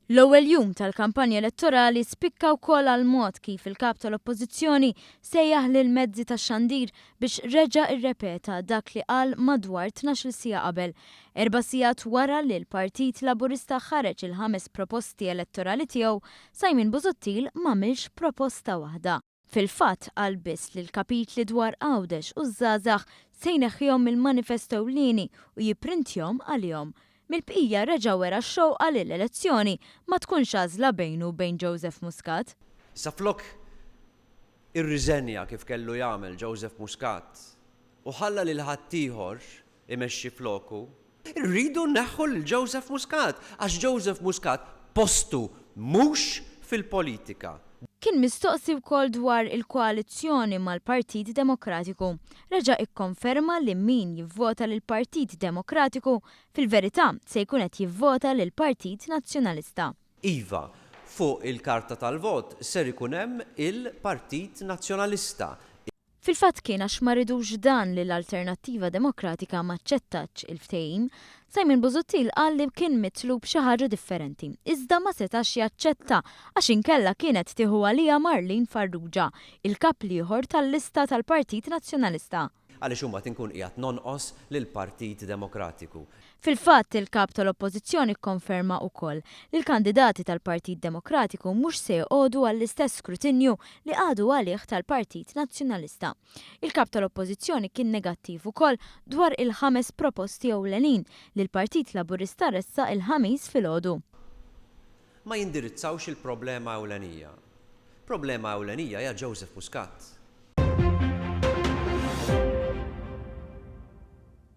L-ewwel jum tal-kampanja elettorali spikka wkoll għal mod kif il-kap tal-Oppożizzjoni sejjaħ lil mezzi tax-xandir biex reġa' irrepeta dak li qal madwar 12 siegħa qabel. 4 sigħat wara li l-Partit Laburista ħareġ il-5 proposti elettorali tiegħu, Simon Busuttil m'għamilx proposta waħda. Fil-fatt qal biss li l-kapitli dwar Għawdex u żgħażagħ se jneħħihom mill-manifesto ewlieni u jipprintjhom għalihom. Mill-bqija reġa' wera x-xewqa li l-elezzjoni ma tkunx għażla bejnu bejn Joseph Muscat. Sa flok irriżenja kif kellu jagħmel Joseph Muscat u ħalla lil ħaddieħor imexxi floku, irridu neħħu lil Joseph Muscat għax Joseph Muscat postu mhux fil-politika. Kien mistoqsi wkoll dwar il-koalizzjoni mal-Partit Demokratiku. Reġa' ikkonferma li min jivvota lil Partit Demokratiku fil-verità se jkun qed jivvota lil Partit Nazzjonalista. Iva, fuq il-karta tal-vot ser ikun hemm il-Partit Nazzjonalista. Fil-fatt kien għax ma ridux dan li l-Alternattiva Demokratika ma ċċettax il-ftehim, Simon Busuttil qal li kien mitlub xi ħaġa differenti, iżda ma setax jaċċetta għax inkella kienet tieħu għalija Marlin Farrugia, il-kap ieħor tal-lista tal-Partit Nazzjonalista. Għaliex huma tinkun qiegħed nonqos lill-Partit Demokratiku. Fil-fatt il-kap tal-Oppożizzjoni kkonferma wkoll li l-kandidati tal-Partit Demokratiku mhux se jqogħdu għall-istess skrutinju li għadu għalih tal-Partit Nazzjonalista. Il-kap tal-Oppożizzjoni kien negattiv ukoll dwar il-5 proposti ewlenin li l-Partit Laburista ressa il-ħamis filgħodu. Ma jindirizzawx il-problema ewlenija. Problema ewlenija hija Joseph Muscat.